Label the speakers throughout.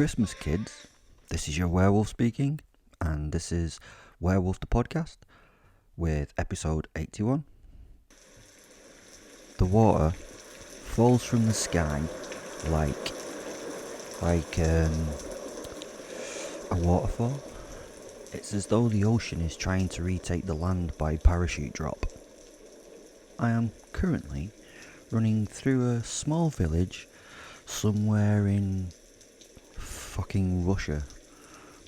Speaker 1: Christmas, kids. This is your werewolf speaking, and this is Werewolf the podcast with episode 81. The water falls from the sky like a waterfall. It's as though the ocean is trying to retake the land by parachute drop. I am currently running through a small village somewhere in fucking Russia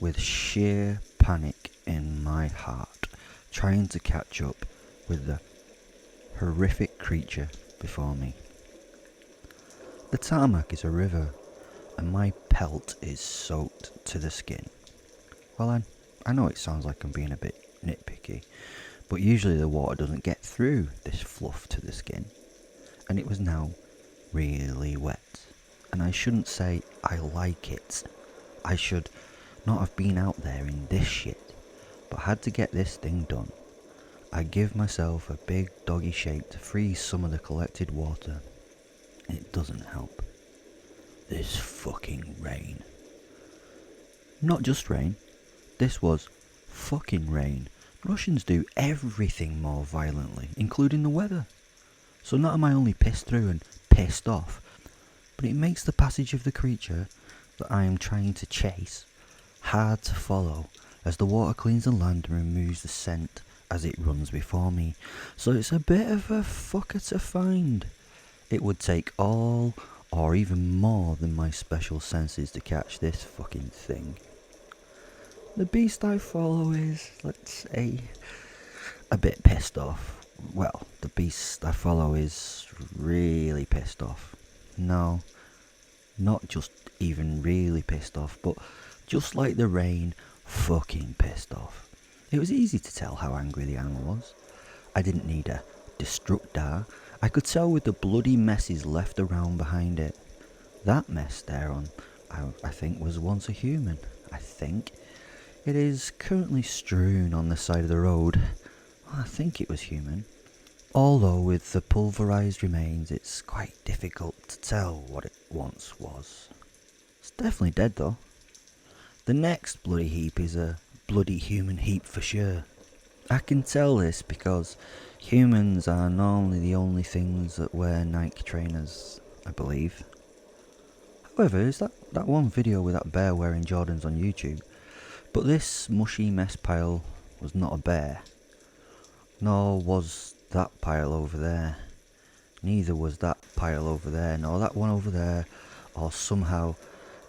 Speaker 1: with sheer panic in my heart, trying to catch up with the horrific creature before me. The tarmac is a river and my pelt is soaked to the skin. Well, I know it sounds like I'm being a bit nitpicky, but usually the water doesn't get through this fluff to the skin, and it was now really wet. And I shouldn't say I like it. I should not have been out there in this shit, but had to get this thing done. I give myself a big doggy shake to freeze some of the collected water. It doesn't help. This fucking rain. Not just rain. This was fucking rain. Russians do everything more violently, including the weather. So not am I only pissed through and pissed off, but it makes the passage of the creature that I am trying to chase hard to follow, as the water cleans the land and removes the scent as it runs before me. So it's a bit of a fucker to find. It would take all or even more than my special senses to catch this fucking thing. The beast I follow is, let's say, a bit pissed off. Well, the beast I follow is really pissed off. No, not just even really pissed off, but just like the rain, fucking pissed off. It was easy to tell how angry the animal was. I didn't need a destructor. I could tell with the bloody messes left around behind it. That mess there I think was once a human. I think. It is currently strewn on the side of the road. I think it was human. Although with the pulverised remains, it's quite difficult to tell what it once was. It's definitely dead though. The next bloody heap is a bloody human heap for sure. I can tell this because humans are normally the only things that wear Nike trainers, I believe. However, is that one video with that bear wearing Jordans on YouTube? But this mushy mess pile was not a bear. Nor was that pile over there. Neither was that pile over there, nor that one over there, or somehow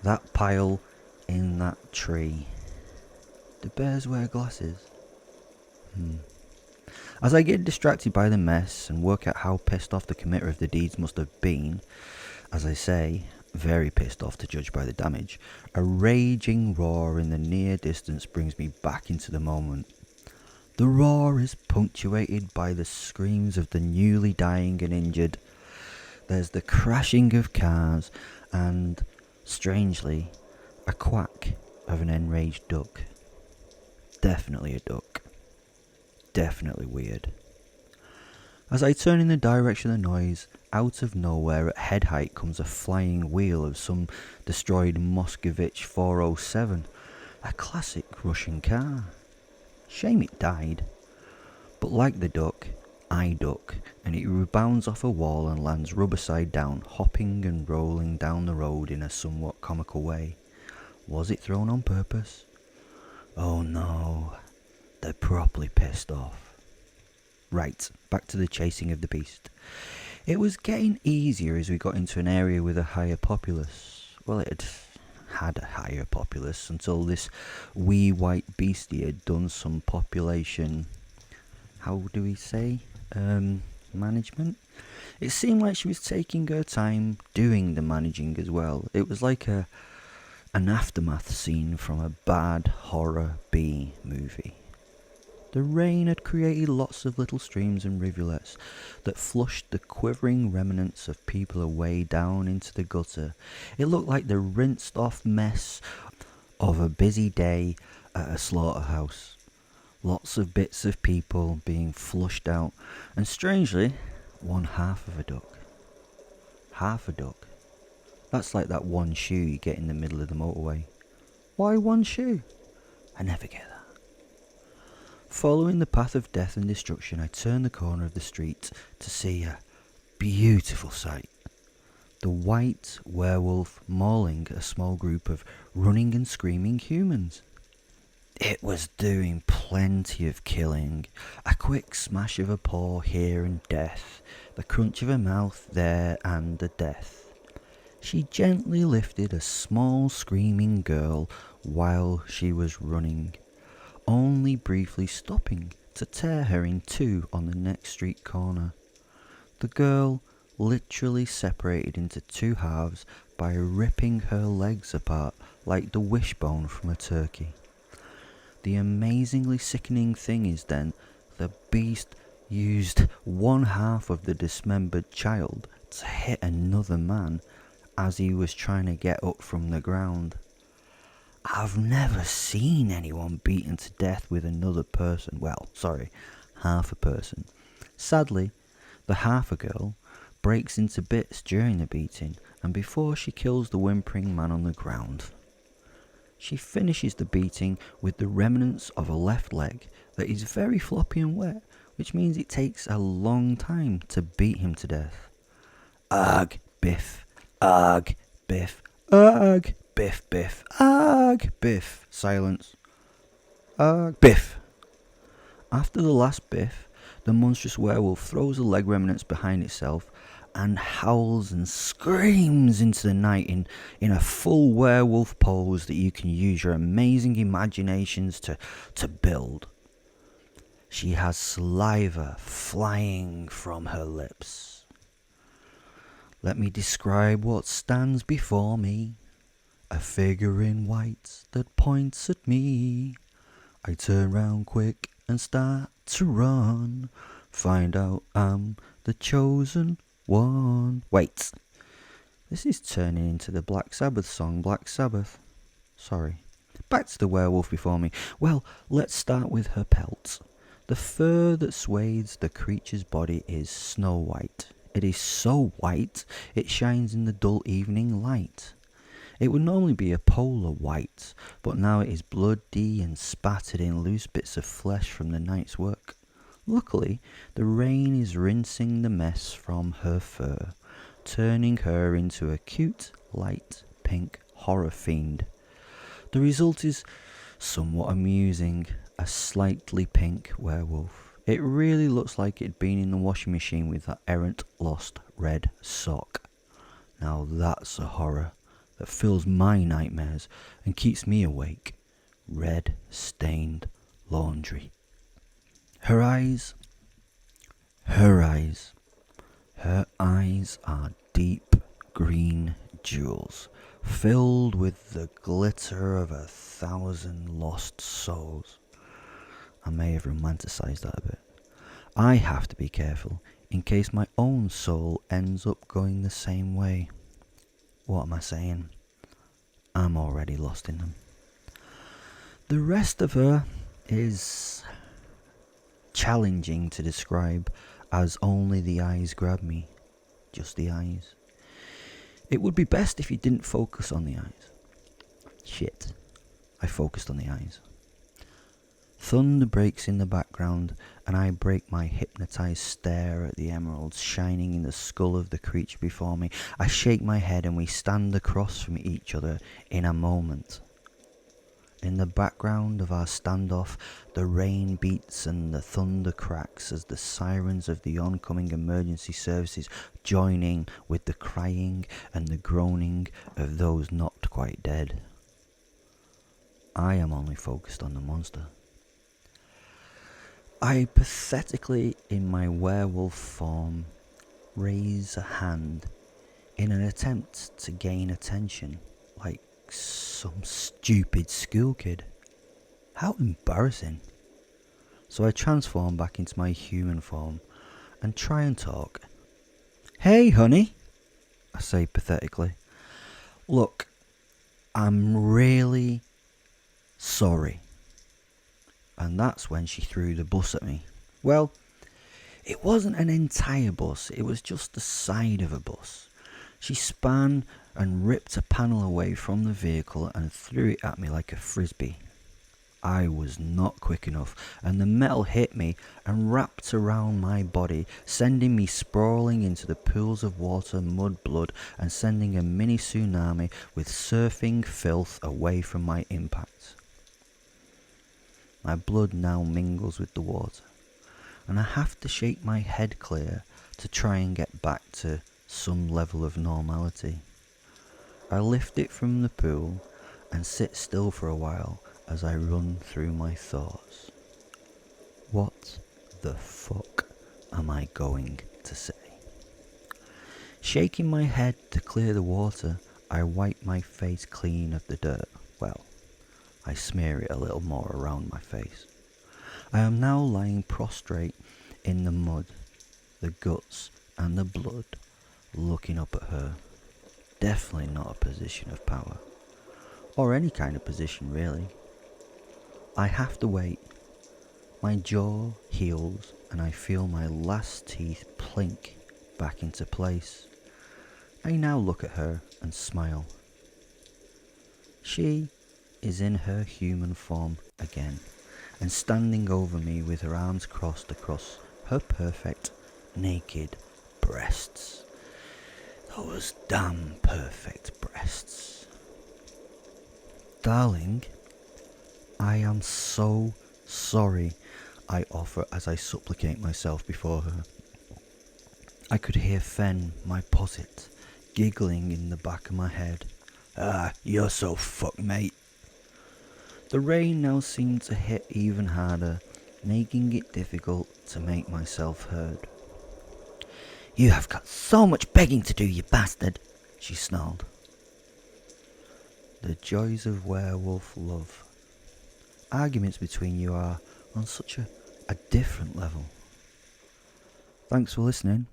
Speaker 1: that pile in that tree. Do bears wear glasses? As I get distracted by the mess and work out how pissed off the committer of the deeds must have been, as I say, very pissed off to judge by the damage, a raging roar in the near distance brings me back into the moment. The roar is punctuated by the screams of the newly dying and injured. There's the crashing of cars and, strangely, a quack of an enraged duck. Definitely a duck. Definitely weird. As I turn in the direction of the noise, out of nowhere at head height comes a flying wheel of some destroyed Moscovich 407, a classic Russian car. Shame it died. But like the duck, I duck, and it rebounds off a wall and lands rubber side down, hopping and rolling down the road in a somewhat comical way. Was it thrown on purpose? Oh no, they're properly pissed off. Right, back to the chasing of the beast. It was getting easier as we got into an area with a higher populace. Well, it had a higher populace until this wee white beastie had done some population, how do we say, management? It seemed like she was taking her time doing the managing as well. It was like an aftermath scene from a bad horror B movie. The rain had created lots of little streams and rivulets that flushed the quivering remnants of people away down into the gutter. It looked like the rinsed off mess of a busy day at a slaughterhouse. Lots of bits of people being flushed out, and strangely, one half of a duck. Half a duck. That's like that one shoe you get in the middle of the motorway. Why one shoe? I never get that. Following the path of death and destruction, I turn the corner of the street to see a beautiful sight. The white werewolf mauling a small group of running and screaming humans. It was doing plenty of killing. A quick smash of a paw here and death. The crunch of a mouth there and a death. She gently lifted a small screaming girl while she was running, only briefly stopping to tear her in two on the next street corner. The girl literally separated into two halves by ripping her legs apart like the wishbone from a turkey. The amazingly sickening thing is then, the beast used one half of the dismembered child to hit another man as he was trying to get up from the ground. I've never seen anyone beaten to death with another person. Well, sorry, half a person. Sadly, the half a girl breaks into bits during the beating and before she kills the whimpering man on the ground. She finishes the beating with the remnants of a left leg that is very floppy and wet, which means it takes a long time to beat him to death. Arg, biff, arg, biff, arg, biff, biff, arg, biff. Silence. Arg, biff. After the last biff, the monstrous werewolf throws the leg remnants behind itself and howls and screams into the night in a full werewolf pose that you can use your amazing imaginations to build. She has saliva flying from her lips. Let me describe what stands before me. A figure in white that points at me. I turn round quick and start to run. Find out I'm the chosen one. Wait, this is turning into the Black Sabbath song, Black Sabbath. Sorry. Back to the werewolf before me. Well, let's start with her pelt. The fur that swathes the creature's body is snow white. It is so white, it shines in the dull evening light. It would normally be a polar white, but now it is bloody and spattered in loose bits of flesh from the night's work. Luckily, the rain is rinsing the mess from her fur, turning her into a cute, light pink horror fiend. The result is somewhat amusing, a slightly pink werewolf. It really looks like it'd been in the washing machine with that errant lost red sock. Now that's a horror that fills my nightmares and keeps me awake. Red stained laundry. Her eyes are deep green jewels, filled with the glitter of 1,000 lost souls. I may have romanticised that a bit. I have to be careful in case my own soul ends up going the same way. What am I saying? I'm already lost in them. The rest of her is challenging to describe, as only the eyes grab me. Just the eyes. It would be best if you didn't focus on the eyes. Shit. I focused on the eyes. Thunder breaks in the background, and I break my hypnotized stare at the emeralds shining in the skull of the creature before me. I shake my head and we stand across from each other in a moment. In the background of our standoff, the rain beats and the thunder cracks as the sirens of the oncoming emergency services join in with the crying and the groaning of those not quite dead. I am only focused on the monster. I pathetically, in my werewolf form, raise a hand in an attempt to gain attention, like some stupid school kid. How embarrassing. So I transform back into my human form and try and talk. Hey honey, I say pathetically. Look, I'm really sorry. And that's when she threw the bus at me. Well, it wasn't an entire bus, it was just the side of a bus. She span and ripped a panel away from the vehicle and threw it at me like a frisbee. I was not quick enough, and the metal hit me and wrapped around my body, sending me sprawling into the pools of water, mud, blood, and sending a mini tsunami with surfing filth away from my impact. My blood now mingles with the water, and I have to shake my head clear to try and get back to some level of normality. I lift it from the pool and sit still for a while as I run through my thoughts. What the fuck am I going to say? Shaking my head to clear the water, I wipe my face clean of the dirt. Well, I smear it a little more around my face. I am now lying prostrate in the mud, the guts and the blood, looking up at her. Definitely not a position of power. Or any kind of position, really. I have to wait. My jaw heals and I feel my last teeth plink back into place. I now look at her and smile. She is in her human form again and standing over me with her arms crossed across her perfect, naked breasts. Those damn perfect breasts. Darling, I am so sorry, I offer as I supplicate myself before her. I could hear Fen, my posset, giggling in the back of my head. You're so fucked, mate. The rain now seemed to hit even harder, making it difficult to make myself heard. You have got so much begging to do, you bastard, she snarled. The joys of werewolf love. Arguments between you are on such a different level. Thanks for listening.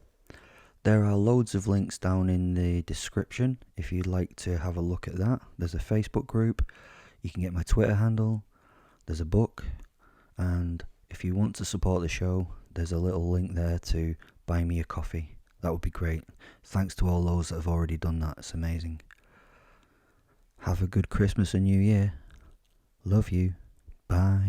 Speaker 1: There are loads of links down in the description if you'd like to have a look at that. There's a Facebook group, you can get my Twitter handle, there's a book, and if you want to support the show, there's a little link there to buy me a coffee. That would be great. Thanks to all those that have already done that, it's amazing. Have a good Christmas and New Year. Love you. Bye.